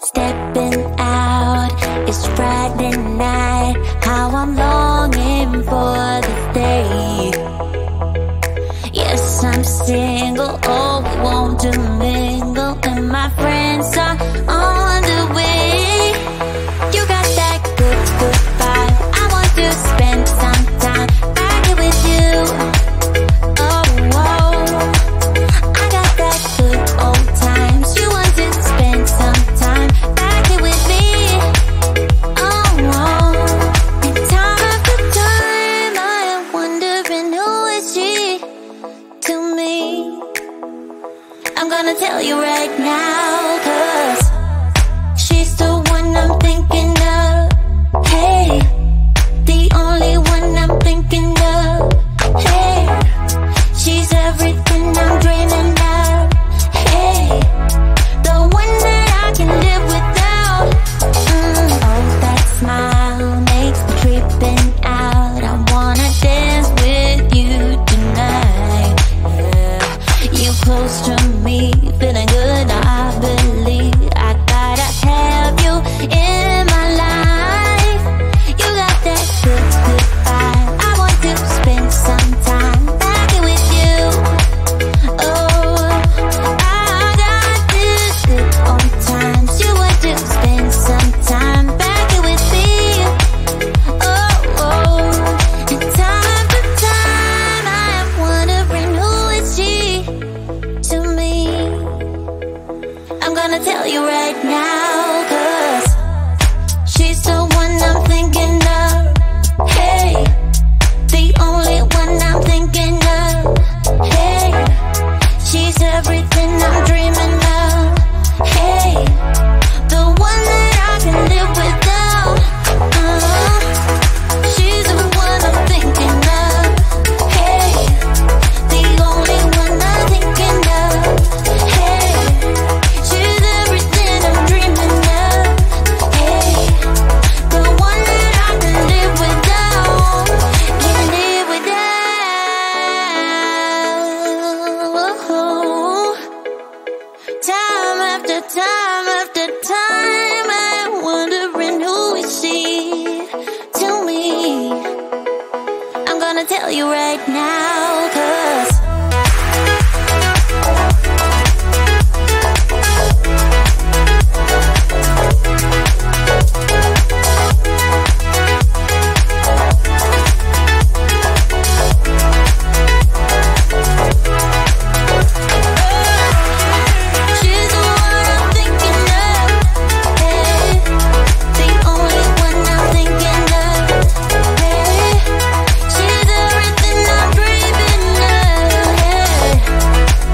Stepping out, it's Friday night. How I'm longing for this day. Yes, I'm single, oh, we want to mingle, and my friends are on the way. You got that good, good vibe. I want to spend some time back here with you. Oh, oh, I got that good old times. You want to spend some time back here with me. Oh, oh, and time after time I am wondering who is she to me. I'm gonna tell you right now, 'cause she's the one I'm thinking of. Hey, the only one I'm thinking of. Hey, she's everything I'm dreaming of. Hey, the one that I can live without. Oh, that smile makes me tripping out. I wanna dance with you tonight. Yeah, you close to me, feeling good. I believe I gotta have you in my life. You got that good, good vibe. I want to spend some time back here with you. Oh, I got this good old times. You want to spend some time back here with me. Oh, oh, and time after time I am wondering who is she to me. I'm gonna tell you right now, 'cause she's the one I'm thinking of. Hey, the only one I'm thinking of. Hey, she's everything I'm dreaming of. Hey, the one that I can live without. She's the one I'm thinking of. Hey, the only one I'm thinking of. Hey, she's everything I'm dreaming of. Hey, the one that I can live without. Can live without. Time after time after time I'm wondering who is she to me. I'm gonna tell you right now, 'cause she's the one I'm thinking of. Hey, the only one I'm thinking of. Hey, she's everything I'm dreaming of. Hey,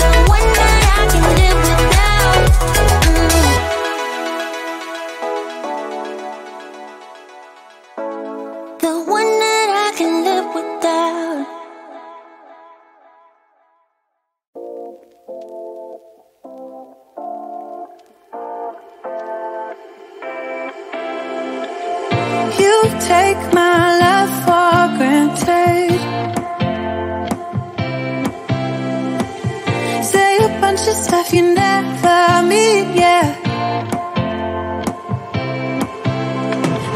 the one that I can live without. The one that I can live without. You take my love for granted. Say a bunch of stuff you never mean, yeah.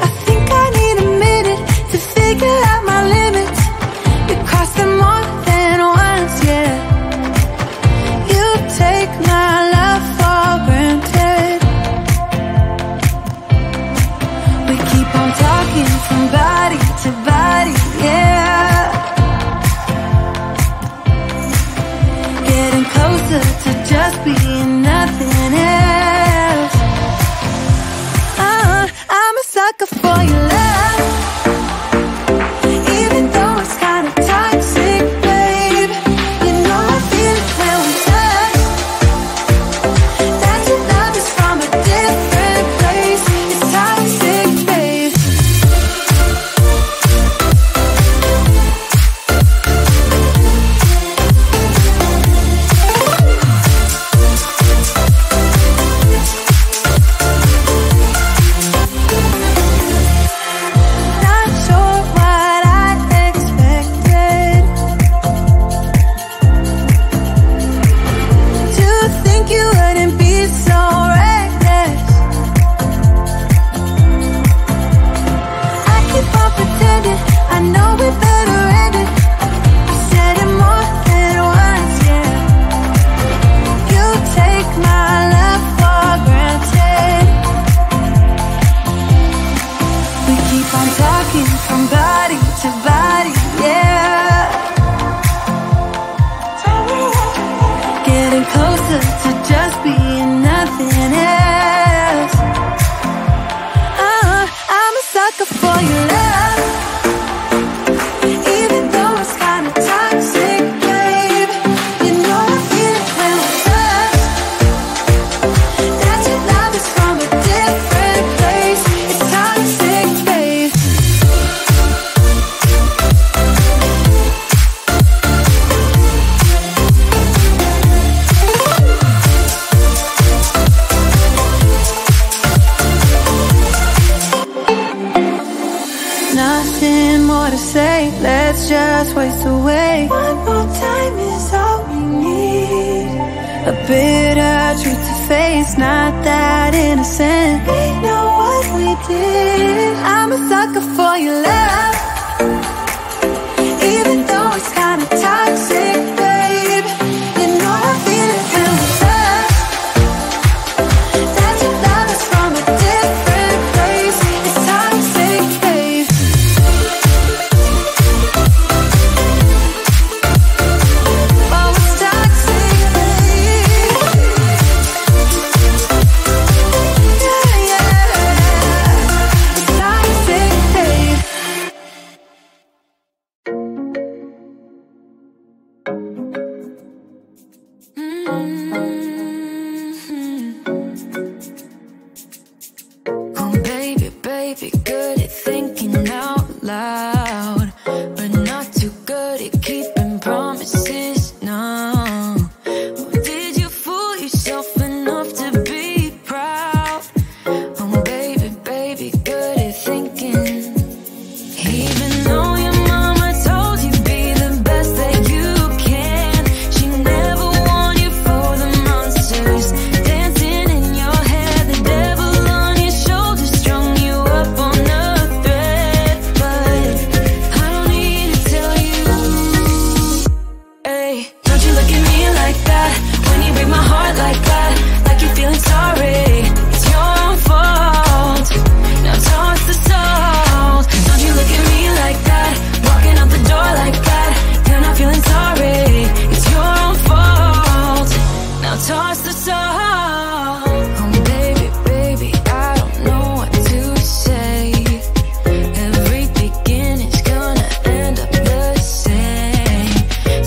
I think I need a minute to figure out my limits. We cross them more than once, yeah. You take my love for granted. We keep on talking from body to body, yeah. Getting closer to just being nothing else. choice away. One more time is all we need. A bitter truth to face, not that innocent. We know what we did. I'm a sucker for your love, even though it's kinda toxic, babe. You know I feel it when we touch, that your love is from a different place. It's toxic, babe. Oh, it's toxic, babe. Yeah, yeah. It's toxic, babe. Oh, baby, baby, good at thinking out loud, but not too good at keeping promises. No. Oh, did you fool yourself enough to be proud? Oh, baby, baby, good at thinking. Even though your mama told you be the best that you can, she never warned you for the monsters dancing in your head, the devil on your shoulder strung you up on a thread. But I don't need to tell you, hey, don't you look at me like that when you break my heart like that, like you're feeling sorry. It's your own fault. Now toss the salt. Don't you look at me like that, walking out the door like that. You're not feeling sorry. It's your own fault. Now toss the salt. Oh, baby, baby, I don't know what to say. Every beginning's gonna end up the same.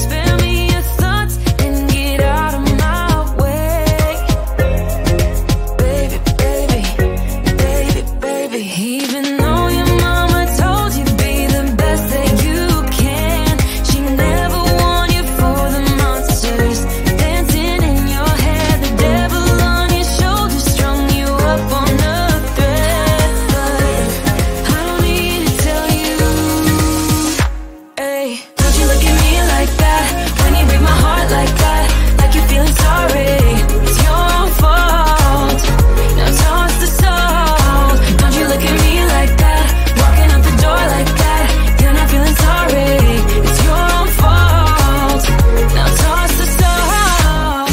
Spare me your thoughts and get out of my way. Baby, baby, baby, baby. Even though your mama told you be the best that you can, she never warned you for the monsters dancing in your head, the devil on your shoulder strung you up on a thread. But I don't need to tell you, hey, don't you look at me like that when you break my heart like that, like you're feeling sorry. It's your own fault. Now toss the salt. Don't you look at me like that, walking out the door like that. You're not feeling sorry. It's your own fault. Now toss the salt.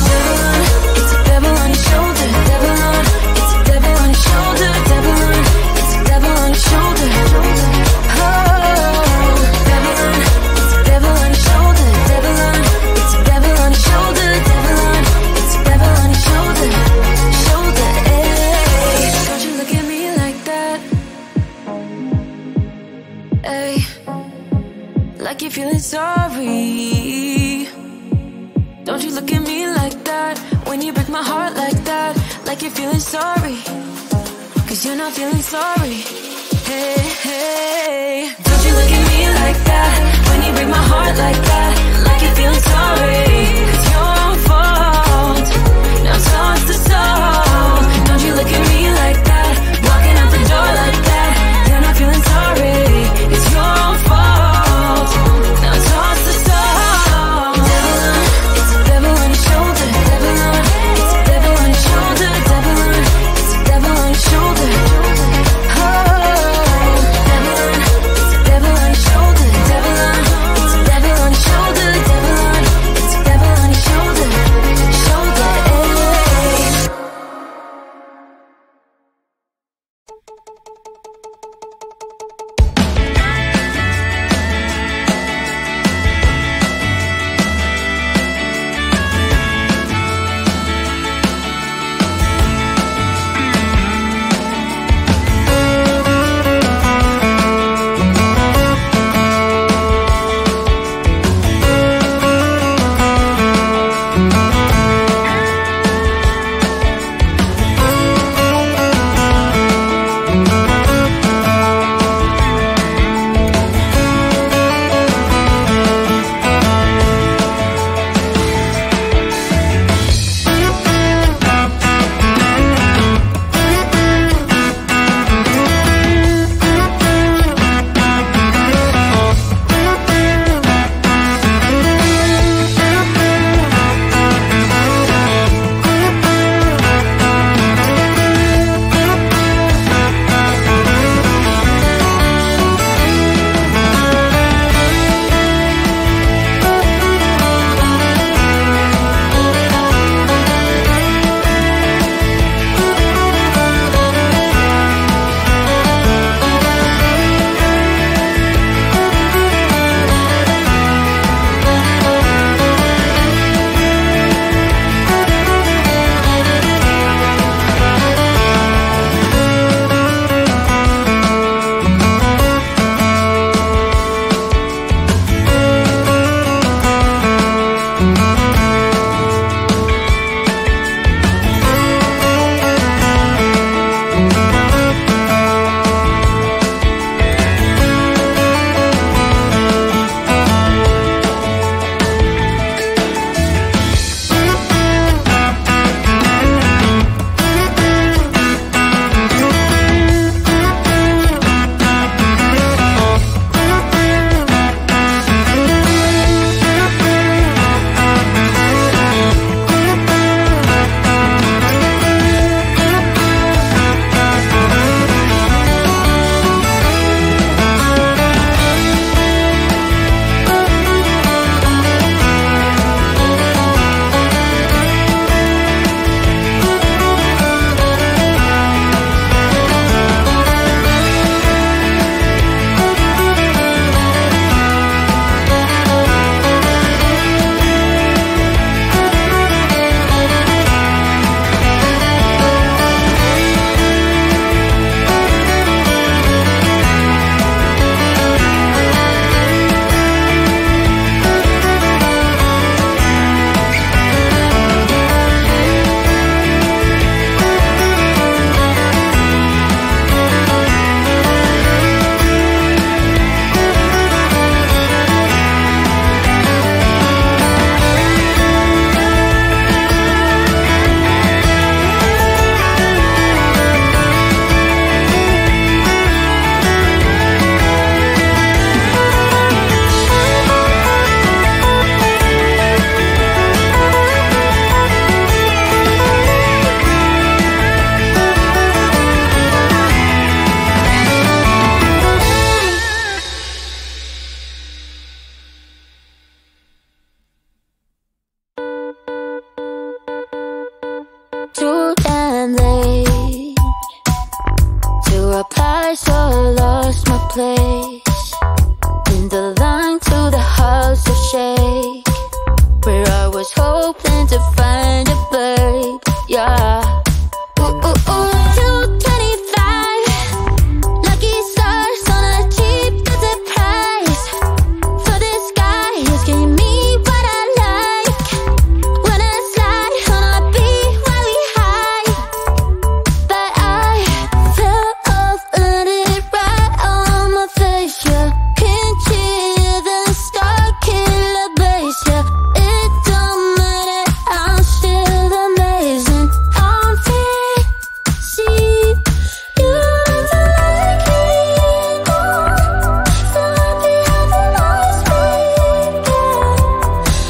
It's a devil on your shoulder. Devil on. It's a devil on your shoulder. Devil on. It's a devil on your shoulder. Oh, devil on. It's a devil on your shoulder. Devil on. It's a devil on your shoulder. Devil on. It's a devil on your shoulder. Shoulder. Hey, don't you look at me like that. Hey, like you're feeling sorry. Don't you look at me like that when you break my heart like that, like you're feeling sorry. Cause you're not feeling sorry. Hey, hey, don't you look at me like that when you break my heart like that, like you're feeling sorry. It's your own fault. Now toss the salt. Don't you look at me like that, walking out the door like that. You're not feeling sorry. It's your own fault. Now toss the salt. Devil on. It's a devil on your shoulder. Devil on. It's a devil on your shoulder. Devil on. It's a devil on your shoulder. Oh, devil on. It's a devil on your shoulder. Devil on. It's a devil on your shoulder. shake, where I was hoping to find a bird. Yeah. Ooh, ooh, ooh. 225 lucky stars on a cheap visit price. For this guy who's giving me what I like. When I slide on a beat while we high, but I fell off, landed right on my face. Yeah, can't hear the star killer bass. Yeah, it don't matter, I'm still amazing. I'm fancy, you don't like me anymore. So happy how the noise made.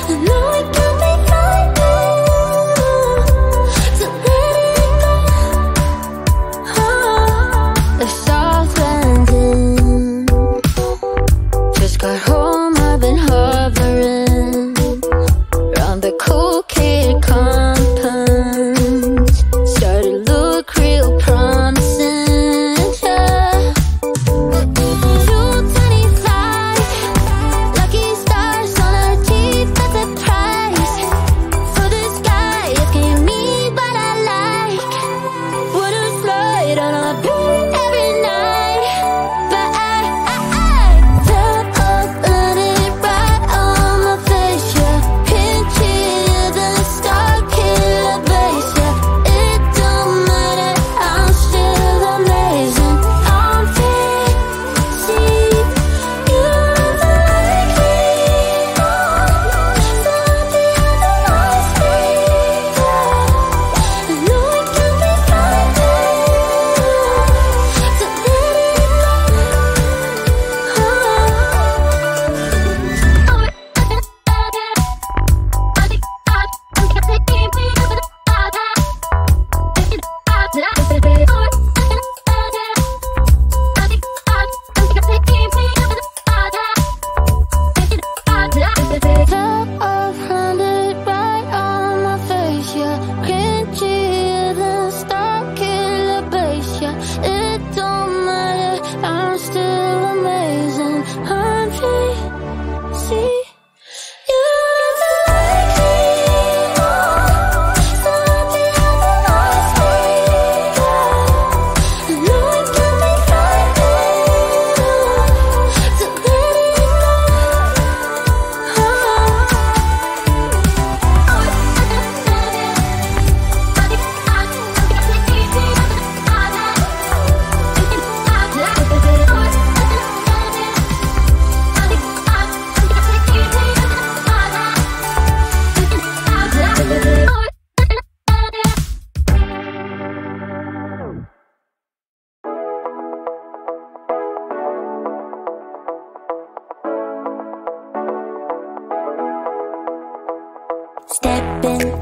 I know it can be frightening, so let it go. The soft landing, just got home, I've been hovering around the cool kid compound. Started to look real promising, yeah. 225 lucky stars on a cheap visit price. For this guy, it's giving me what I like. Would've slide on a beat every night, but I fell off, landed right on my face. Yeah, can't hear the star killer bass. Yeah, it don't matter, I'm still amazing. I'm fancy, you don't like me anymore. So happy how the noise made. I know it can be frightening, so let it go. Fell off, landed right on my face. Yeah, can't hear the star killer bass. Yeah, it don't matter, I'm still amazing. I'm fancy, you don't like me anymore. So happy how the noise made. I know it can be frightening, so let it go. Step into